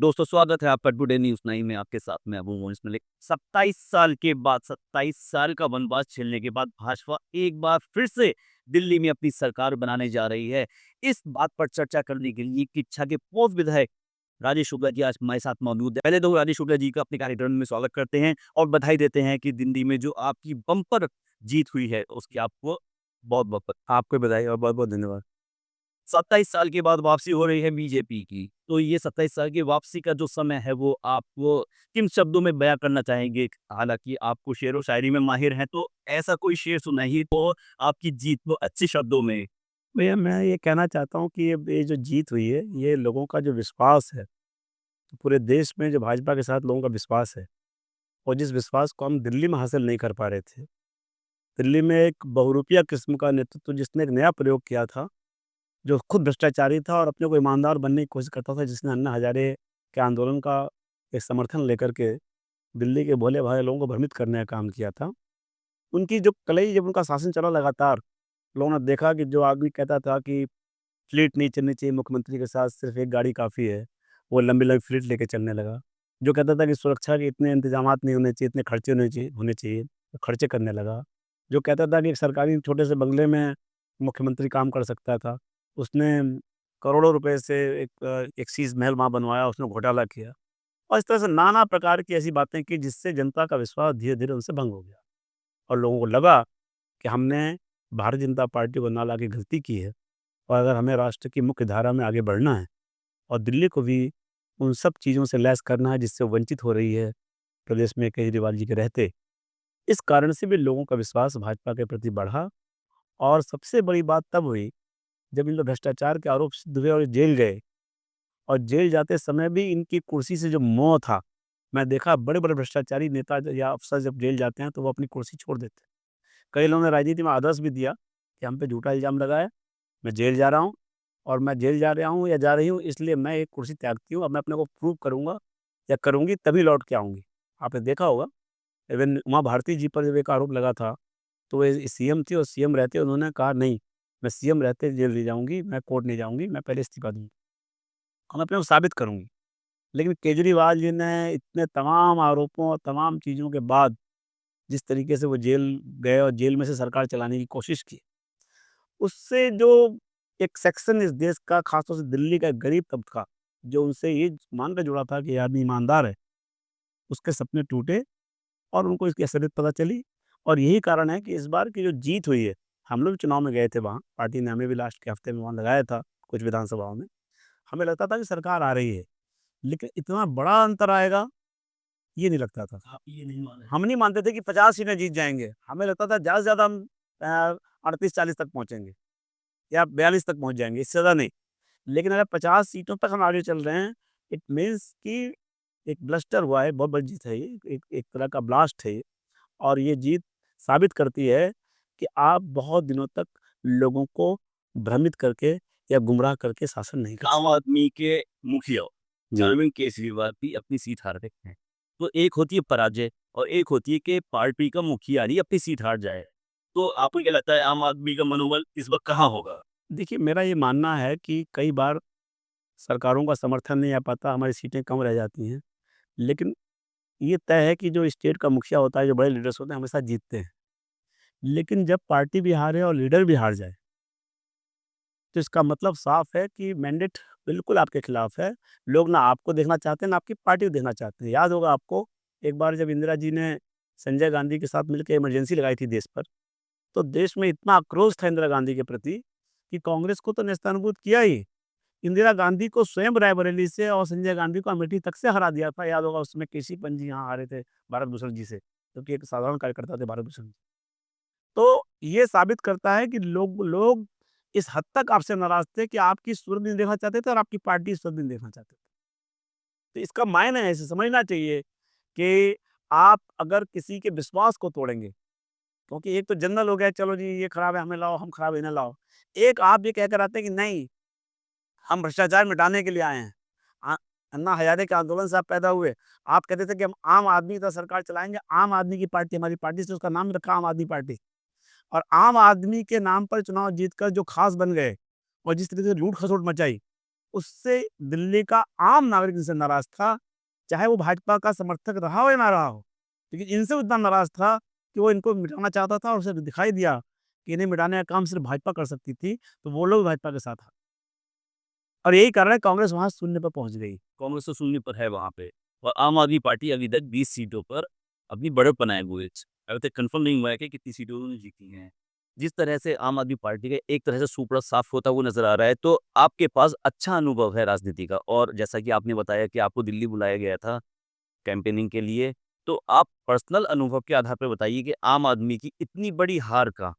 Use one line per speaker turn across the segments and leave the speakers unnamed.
दोस्तों स्वागत है आपका टुडे न्यूज़ 9 में आपके साथ मैं अबू मोइस मलिक। 27 साल के बाद 27 साल का वनवास झेलने के बाद भाजपा एक बार फिर से दिल्ली में अपनी सरकार बनाने जा रही है। इस बात पर चर्चा करने के लिए किच्छा के पूर्व विधायक राजेश शुक्ला जी आज हमारे साथ मौजूद है। पहले तो राजेश शुक्ला जी का अपने कार्यक्रम में स्वागत करते हैं और बधाई देते हैं कि दिल्ली में जो आपकी बम्पर जीत हुई है उसकी आपको बहुत-बहुत
आपको भी बधाई और बहुत-बहुत धन्यवाद।
27 साल के बाद वापसी हो रही है बीजेपी की। तो ये 27 साल की वापसी का जो समय है वो आप वो किन शब्दों में बयाँ करना चाहेंगे? हालाँकि आपको शेरो शायरी में माहिर हैं तो ऐसा कोई शेर सुनाइए तो आपकी जीत वो अच्छे शब्दों में।
भैया मैं ये कहना चाहता हूँ कि ये जो जीत हुई है, ये लोगों का जो विश्वास है, तो पूरे देश में जो भाजपा के साथ लोगों का विश्वास है और जिस विश्वास को हम दिल्ली में हासिल नहीं कर पा रहे थे। दिल्ली में एक बहुरूपिया किस्म का नेतृत्व जिसने एक नया प्रयोग किया था, जो खुद भ्रष्टाचारी था और अपने को ईमानदार बनने की कोशिश करता था, जिसने अन्ना हज़ारे के आंदोलन का एक समर्थन लेकर के दिल्ली के भोले-भाले लोगों को भ्रमित करने का काम किया था। उनकी जो कलई जब उनका शासन चला लगातार, लोगों ने देखा कि जो आदमी कहता था कि फ्लीट नहीं चलनी चाहिए मुख्यमंत्री के साथ सिर्फ एक गाड़ी काफ़ी है, वो लंबी-लंबी फ्लीट लेके चलने लगा। जो कहता था कि सुरक्षा के इतने इंतज़ामात नहीं होने चाहिए, इतने खर्चे होने चाहिए, तो खर्चे करने लगा। जो कहता था कि एक सरकारी छोटे से बंगले में मुख्यमंत्री काम कर सकता था, उसने करोड़ों रुपए से एक शीश महल वहाँ बनवाया, उसने घोटाला किया और इस तरह से नाना प्रकार की ऐसी बातें की जिससे जनता का विश्वास धीरे-धीरे उनसे भंग हो गया और लोगों को लगा कि हमने भारतीय जनता पार्टी को ना लाके गलती की है और अगर हमें राष्ट्र की मुख्य धारा में आगे बढ़ना है और दिल्ली को भी उन सब चीज़ों से लैस करना है जिससे वंचित हो रही है प्रदेश में केजरीवाल जी के रहते। इस कारण से भी लोगों का विश्वास भाजपा के प्रति बढ़ा और सबसे बड़ी बात तब हुई जब इन लोग भ्रष्टाचार के आरोप सिद्ध हुए और जेल गए और जेल जाते समय भी इनकी कुर्सी से जो मोह था, मैं देखा बड़े-बड़े भ्रष्टाचारी नेता या अफ़सर जब जेल जाते हैं तो वो अपनी कुर्सी छोड़ देते हैं। कई लोगों ने राजनीति में आदर्श भी दिया कि हम पे झूठा इल्ज़ाम लगाया, मैं जेल जा रहा हूँ और मैं जेल जा रहा हूँ या जा रही हूँ इसलिए मैं एक कुर्सी त्यागती हूँ, अब मैं अपने को प्रूव करूँगा या करूँगी तभी लौट के आऊँगी। आपने देखा होगा इवन उमा भारती जी पर जब एक आरोप लगा था, तो वो सीएम थी और सीएम रहते उन्होंने कहा नहीं, मैं सीएम रहते जेल नहीं जाऊँगी, मैं कोर्ट नहीं जाऊँगी, मैं पहले इस्तीफ़ा दूँगी और मैं अपने को साबित करूँगी। लेकिन केजरीवाल जी ने इतने तमाम आरोपों और तमाम चीज़ों के बाद जिस तरीके से वो जेल गए और जेल में से सरकार चलाने की कोशिश की, उससे जो एक सेक्शन इस देश का ख़ासतौर से दिल्ली का एक गरीब तबका, जो उनसे ये मान के जुड़ा था कि ये आदमी ईमानदार है, उसके सपने टूटे और उनको इसकी असलियत पता चली और यही कारण है कि इस बार की जो जीत हुई है, हम लोग भी चुनाव में गए थे वहाँ, पार्टी ने हमें भी लास्ट के हफ्ते में वहाँ लगाया था, कुछ विधानसभाओं में। हमें लगता था कि सरकार आ रही है, लेकिन इतना बड़ा अंतर आएगा, ये नहीं लगता था।
आप ये नहीं मान रहे।
हम नहीं मानते थे कि 50 सीटें जीत जाएँगे, हमें लगता था ज़्यादा से ज़्यादा हम 38-40 तक पहुँचेंगे या 42 तक पहुँच जाएँगे, इससे ज़्यादा नहीं। लेकिन अगर 50 सीटों तक हम आगे चल रहे हैं, इट मीन्स कि एक ब्लस्टर हुआ है, बहुत बड़ी जीत है ये, एक एक तरह का ब्लास्ट है ये और ये जीत साबित करती है कि आप बहुत दिनों तक लोगों को भ्रमित करके या गुमराह करके शासन नहीं कर
आम
सकते।
आदमी के मुखिया
जी।
अरविंद केजरीवाल भी अपनी सीट हार गए हैं। तो एक होती है पराजय और एक होती है कि पार्टी का मुखिया ही अपनी सीट हार जाए। तो आपको क्या लगता है आम आदमी का मनोबल इस वक़्त कहाँ होगा?
देखिए, मेरा ये मानना है कि कई बार सरकारों का समर्थन नहीं आ पाता, हमारी सीटें कम रह जाती हैं, लेकिन ये तय है कि जो स्टेट का मुखिया होता है, जो बड़े लीडर्स होते हैं, हमेशा जीतते हैं। लेकिन जब पार्टी भी हारे और लीडर भी हार जाए, तो इसका मतलब साफ है कि मैंडेट बिल्कुल आपके खिलाफ है। लोग ना आपको देखना चाहते हैं, ना आपकी पार्टी को देखना चाहते हैं। याद होगा आपको, एक बार जब इंदिरा जी ने संजय गांधी के साथ मिलकर इमरजेंसी लगाई थी देश पर, तो देश में इतना आक्रोश था इंदिरा गांधी के प्रति कि कांग्रेस को तो नेस्तनाबूद किया ही, इंदिरा गांधी को स्वयं रायबरेली से और संजय गांधी को अमेठी तक से हरा दिया था। याद होगा उसमें केसी पंजी यहाँ हारे थे भारत भूषण जी से, क्योंकि एक साधारण कार्यकर्ता थे भारत भूषण जी। तो ये साबित करता है कि लोग लोग इस हद तक आपसे नाराज़ थे कि आपकी सूरत नहीं देखना चाहते थे और आपकी पार्टी की सूरत नहीं देखना चाहते थे। तो इसका मायने है, इसे समझना चाहिए कि आप अगर किसी के विश्वास को तोड़ेंगे, क्योंकि एक तो जनरल हो गया, चलो जी ये खराब है हमें लाओ, हम खराब है इन्हें लाओ। एक आप ये कहकर आते हैं कि नहीं, हम भ्रष्टाचार मिटाने के लिए आए हैं। अन्ना हज़ारे के आंदोलन से आप पैदा हुए। आप कहते थे कि हम आम आदमी की तरह सरकार चलाएँगे, आम आदमी की पार्टी हमारी पार्टी से उसका नाम रखा आम आदमी पार्टी। और आम आदमी के नाम पर चुनाव जीतकर जो ख़ास बन गए और जिस तरीके से लूट-खसोट मचाई, उससे दिल्ली का आम नागरिक इनसे नाराज़ था, चाहे वो भाजपा का समर्थक रहा हो या ना रहा हो। लेकिन इनसे वो इतना नाराज़ था कि वो इनको मिटाना चाहता था और उसे दिखाई दिया कि इन्हें मिटाने का काम सिर्फ़ भाजपा कर सकती थी, तो वो लोग भाजपा के साथ आ और यही कारण है कांग्रेस वहाँ शून्य पे पहुँच गई।
कांग्रेस तो शून्य पर है वहाँ पे और आम आदमी पार्टी अभी तक 20 सीटों पर अपनी बढ़त बनाए हुए है। अभी तक कंफर्म नहीं हुआ है कि कितनी सीटें उन्होंने जीती हैं। जिस तरह से आम आदमी पार्टी का एक तरह से सुपड़ा साफ होता हुआ नज़र आ रहा है, तो आपके पास अच्छा अनुभव है राजनीति का और जैसा कि आपने बताया कि आपको दिल्ली बुलाया गया था कैंपेनिंग के लिए, तो आप पर्सनल अनुभव के आधार पे बताइए कि आम आदमी की इतनी बड़ी हार का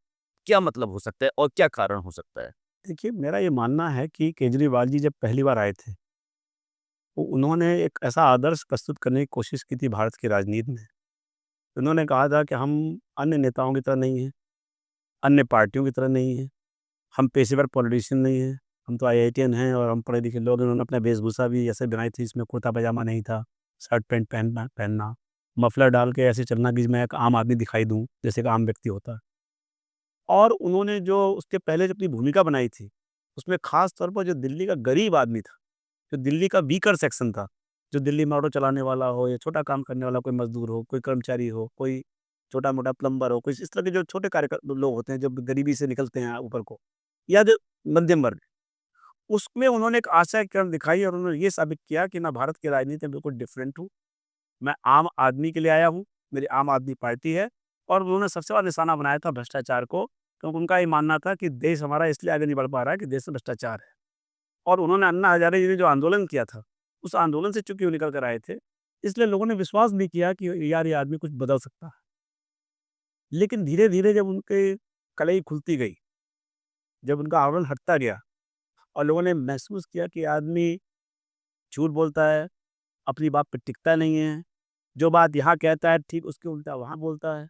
क्या मतलब हो सकता है और क्या कारण हो सकता है?
देखिए, मेरा ये मानना है कि केजरीवाल जी जब पहली बार आए थे, तो उन्होंने एक ऐसा आदर्श प्रस्तुत करने की कोशिश की थी भारत की राजनीति में। उन्होंने कहा था कि हम अन्य नेताओं की तरह नहीं हैं, अन्य पार्टियों की तरह नहीं हैं, हम पेशेवर पॉलिटिशियन नहीं हैं, हम तो आईआईटीएन हैं और हम पढ़े-लिखे लोग हैं। उन्होंने अपना वेशभूषा भी ऐसे बनाई थी, इसमें कुर्ता-पजामा नहीं था, शर्ट पैंट पहनना, मफलर डाल के ऐसे चलना कि मैं एक आम आदमी दिखाई दूँ, जैसे एक आम व्यक्ति होता है। और उन्होंने जो उसके पहले जो अपनी भूमिका बनाई थी, उसमें ख़ास तौर पर जो दिल्ली का गरीब आदमी था, जो दिल्ली का वीकर सेक्शन था, जो दिल्ली में ऑटो चलाने वाला हो या छोटा काम करने वाला कोई मज़दूर हो, कोई कर्मचारी हो, कोई छोटा-मोटा प्लम्बर हो, कोई इस तरह के जो छोटे लोग होते हैं, जो गरीबी से निकलते हैं ऊपर को, या जो मध्यम वर्ग, उसमें उन्होंने एक आशा की किरण दिखाई और उन्होंने ये साबित किया कि मैं भारत की राजनीति में बिल्कुल डिफरेंट हूँ। मैं आम आदमी के लिए आया हूँ, मेरी आम आदमी पार्टी है और उन्होंने सबसे बड़ा निशाना बनाया था भ्रष्टाचार को, क्योंकि उनका ये मानना था कि देश हमारा इसलिए आगे नहीं बढ़ पा रहा है कि देश में भ्रष्टाचार है। और उन्होंने अन्ना हज़ारे जी ने जो आंदोलन किया था, उस आंदोलन से चूँकि वो निकल कर आए थे, इसलिए लोगों ने विश्वास भी किया कि यार ये आदमी कुछ बदल सकता है। लेकिन धीरे-धीरे जब उनके कलई खुलती गई, जब उनका आवरण हटता गया और लोगों ने महसूस किया कि आदमी झूठ बोलता है, अपनी बात पे टिकता नहीं है, जो बात यहाँ कहता है ठीक उसके उल्टा वहाँ बोलता है।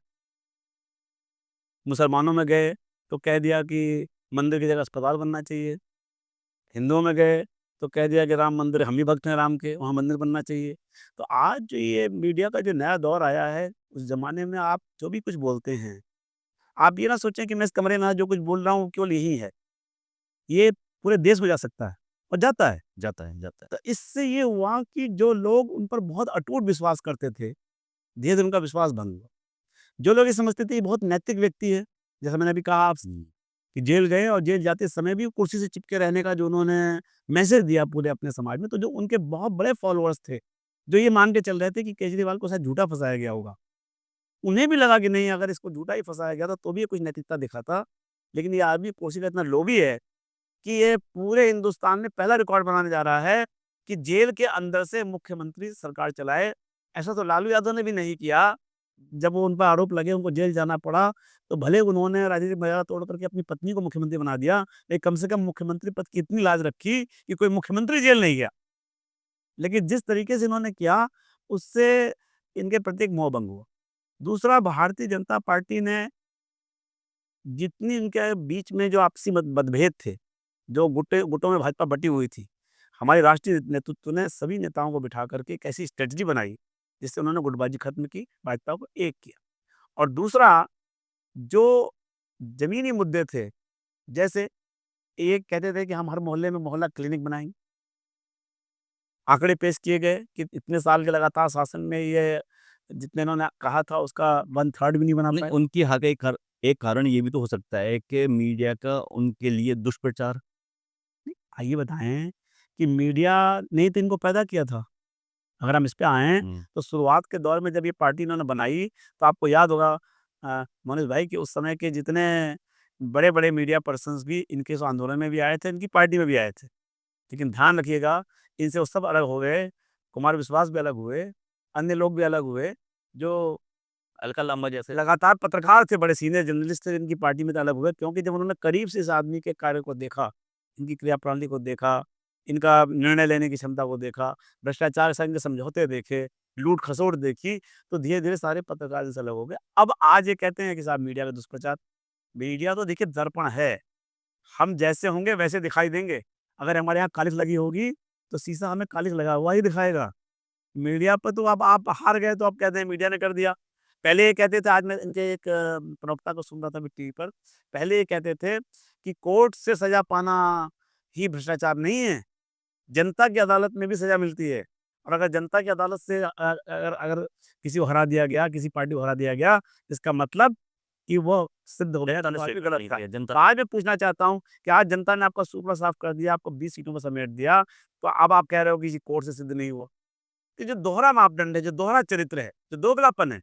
मुसलमानों में गए तो कह दिया कि मंदिर की जगह अस्पताल बनना चाहिए। हिंदुओं में गए तो कह दिया कि राम मंदिर हम ही भक्त हैं राम के, वहाँ मंदिर बनना चाहिए। तो आज जो ये मीडिया का जो नया दौर आया है, उस ज़माने में आप जो भी कुछ बोलते हैं, आप ये ना सोचें कि मैं इस कमरे में आज जो कुछ बोल रहा हूँ केवल यही है। ये पूरे देश में जा सकता है और जाता है।
जाता है, जाता है।
तो इससे ये हुआ कि जो लोग उन पर बहुत अटूट विश्वास करते थे, धीरे-धीरे उनका विश्वास भंग हुआ। जो लोग ये समझते थे ये बहुत नैतिक व्यक्ति है, जैसा मैंने अभी कहा आपसे
हुँ।
कि जेल गए और जेल जाते समय भी कुर्सी से चिपके रहने का जो उन्होंने मैसेज दिया पूरे अपने समाज में, तो जो उनके बहुत बड़े फॉलोअर्स थे, जो ये मान के चल रहे थे कि केजरीवाल को शायद झूठा फँसाया गया होगा। उन्हें भी लगा कि नहीं अगर इसको झूठा ही फँसाया गया था तो भी ये कुछ नैतिकता दिखाता। लेकिन ये आदमी कुर्सी का इतना लोभी है कि ये पूरे हिंदुस्तान में पहला रिकॉर्ड बनाने जा रहा है कि जेल के अंदर से मुख्यमंत्री सरकार चलाए। ऐसा तो लालू यादव ने भी नहीं किया। जब वो उन पर आरोप लगे, उनको जेल जाना पड़ा, तो भले उन्होंने राजनीतिक मर्यादा तोड़ करके अपनी पत्नी को मुख्यमंत्री बना दिया, लेकिन कम से कम मुख्यमंत्री पद की इतनी लाज रखी कि कोई मुख्यमंत्री जेल नहीं गया। लेकिन जिस तरीके से इन्होंने किया, उससे इनके प्रति एक मोहभंग हुआ। दूसरा, भारतीय जनता पार्टी ने जितनी इनके बीच में जो आपसी मतभेद थे, जो गुटों में भाजपा बटी हुई थी, हमारे राष्ट्रीय नेतृत्व ने सभी नेताओं को बिठा करके एक ऐसी स्ट्रेटजी बनाई, जिससे उन्होंने गुटबाजी खत्म की, भाजपा को एक किया। और दूसरा, जो ज़मीनी मुद्दे थे, जैसे एक कहते थे कि हम हर मोहल्ले में मोहल्ला क्लिनिक बनाएँगे। आंकड़े पेश किए गए कि इतने साल के लगातार शासन में ये जितने इन्होंने कहा था उसका 1/3 भी नहीं बना
नहीं,
पाए।
उनकी हाँ का एक कारण ये भी तो हो सकता है कि मीडिया का उनके लिए दुष्प्रचार।
आइए बताएँ कि मीडिया ने ही तो इनको पैदा किया था। अगर हम इस पे आएँ,
हुँ।
तो शुरुआत के दौर में जब ये पार्टी इन्होंने बनाई, तो आपको याद होगा मनोज भाई कि उस समय के जितने बड़े-बड़े मीडिया पर्सन्स भी इनके इस आंदोलन में भी आए थे, इनकी पार्टी में भी आए थे। लेकिन ध्यान रखिएगा, इनसे वो सब अलग हो गए, कुमार विश्वास भी अलग हुए, अन्य लोग भी अलग हुए, जो
अलका लांबा जैसे।
लगातार पत्रकार थे, बड़े सीनियर जर्नलिस्ट थे, इनकी पार्टी में तो अलग हुए क्योंकि जब उन्होंने करीब से इस आदमी के कार्य को देखा, इनकी क्रियाप्रणाली को देखा, इनका निर्णय लेने की क्षमता को देखा, भ्रष्टाचार के साथ इनके समझौते देखे, लूट-खसोट देखी, तो धीरे-धीरे सारे पत्रकार इनसे अलग हो गए। अब आज ये कहते हैं कि साहब मीडिया का दुष्प्रचार। मीडिया तो देखिए दर्पण है, हम जैसे होंगे वैसे दिखाई देंगे। अगर हमारे यहाँ कालिख लगी होगी, तो शीशा हमें कालिख लगा हुआ ही दिखाएगा। मीडिया पे तो अब आप हार गए तो आप कहते हैं मीडिया ने कर दिया। पहले ये कहते थे, आज मैं इनके एक प्रवक्ता को सुन रहा था अभी टीवी पर, पहले ये कहते थे कि कोर्ट से सज़ा पाना ही भ्रष्टाचार नहीं है, जनता की अदालत में भी सज़ा मिलती है। और अगर जनता की अदालत से अगर अगर किसी को हरा दिया गया, किसी पार्टी को हरा दिया गया, इसका मतलब कि वो सिद्ध हो गया
जनता
कि
ने
वो आदमी
स्वीकार
गलत
नहीं
था।
किया,
तो
जनता
आज मैं पूछना चाहता हूँ कि आज जनता ने आपका सूपड़ा साफ कर दिया, आपको 20 सीटों पर समेट दिया, तो अब आप कह रहे हो कि किसी कोर्ट से सिद्ध नहीं हुआ। ये जो दोहरा मापदंड है, जो दोहरा चरित्र है, जो दोगलापन है,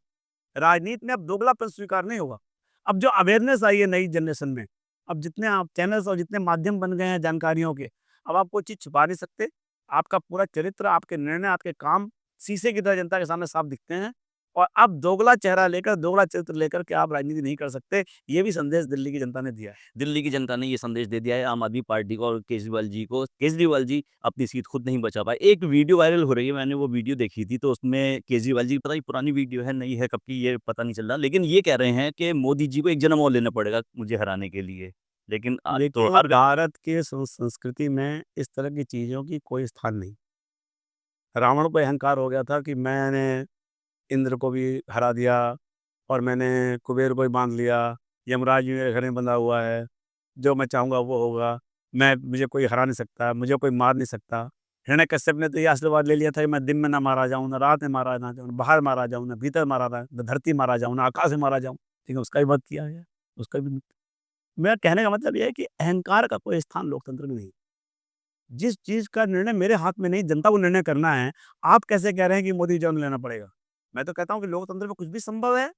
राजनीति में अब दोगलापन स्वीकार नहीं होगा। अब जो अवेयरनेस आई है नई जनरेशन में, अब जितने आप चैनल्स और जितने माध्यम बन गए हैं जानकारियों के, अब आप कोई चीज़ छुपा नहीं सकते। आपका पूरा चरित्र, आपके निर्णय, आपके काम शीशे की तरह जनता के सामने साफ दिखते हैं। और अब दोगला चेहरा लेकर, दोगला चरित्र लेकर के आप राजनीति नहीं कर सकते। ये भी संदेश दिल्ली की जनता ने दिया है।
दिल्ली की जनता ने ये संदेश दे दिया है आम आदमी पार्टी को और केजरीवाल जी को। केजरीवाल जी अपनी सीट खुद नहीं बचा पाए। एक वीडियो वायरल हो रही है, मैंने वो वीडियो देखी थी, तो उसमें केजरीवाल जी, पता नहीं पुरानी वीडियो है, नई है, कब की ये पता नहीं चल रहा। लेकिन ये कह रहे हैं कि मोदी जी को एक जन्म और लेना पड़ेगा मुझे हराने के लिए। लेकिन आज तो
देखिए,
हार गए।
भारत के संस्कृति में इस तरह की चीज़ों की कोई स्थान नहीं। रावण को अहंकार हो गया था कि मैंने इंद्र को भी हरा दिया और मैंने कुबेर को भी बाँध लिया, यमराज भी मेरे घर में बंधा हुआ है, जो मैं चाहूँगा वो होगा, मुझे कोई हरा नहीं सकता, मुझे कोई मार नहीं सकता। हिरण्यकश्यप ने तो ये आशीर्वाद ले लिया था कि मैं दिन में ना मारा जाऊँ, ना रात में मारा ना जाऊँ, बाहर मारा जाऊँ, ना भीतर मारा ना धरती मारा जाऊँ, ना आकाश में मारा जाऊँ, ठीक है, उसका भी वध किया गया, उसका भी मेरा कहने का मतलब ये है कि अहंकार का कोई स्थान लोकतंत्र में नहीं। जिस चीज़ का निर्णय मेरे हाथ में नहीं, जनता को निर्णय करना है, आप कैसे कह रहे हैं कि मोदी जन्म लेना पड़ेगा? मैं तो कहता हूँ कि लोकतंत्र में कुछ भी संभव है,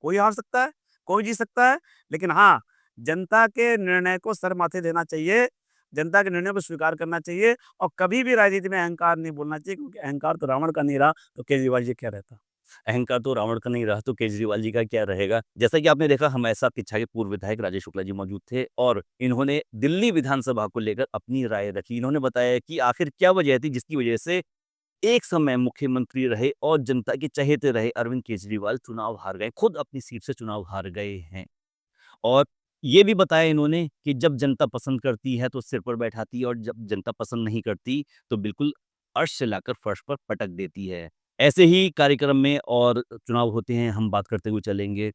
कोई हार सकता है, कोई जीत सकता है, लेकिन हाँ, जनता के निर्णय को सर माथे देना चाहिए, जनता के निर्णय को स्वीकार करना चाहिए और कभी भी राजनीति में अहंकार नहीं बोलना चाहिए क्योंकि अहंकार तो रावण का नहीं रहा, तो केजरीवाल जी क्या रहता?
अहंकार तो रावण का नहीं रहा, तो केजरीवाल जी का क्या रहेगा? जैसा कि आपने देखा, हमारे साथ इच्छा के पूर्व विधायक राजेश शुक्ला जी मौजूद थे और इन्होंने दिल्ली विधानसभा को लेकर अपनी राय रखी। इन्होंने बताया कि आखिर क्या वजह थी जिसकी वजह से एक समय मुख्यमंत्री रहे और जनता के चहेते रहे अरविंद केजरीवाल चुनाव हार गए, खुद अपनी सीट से चुनाव हार गए हैं। और ये भी बताया इन्होंने कि जब जनता पसंद करती है तो सिर पर बैठाती है और जब जनता पसंद नहीं करती तो बिल्कुल अर्श से लाकर फर्श पर पटक देती है। ऐसे ही कार्यक्रम में और चुनाव होते हैं, हम बात करते हुए चलेंगे।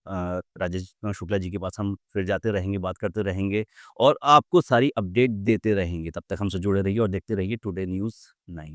राजेश शुक्ला जी के पास हम फिर जाते रहेंगे, बात करते रहेंगे और आपको सारी अपडेट देते रहेंगे। तब तक हमसे जुड़े रहिए और देखते रहिए टुडे न्यूज़ 9।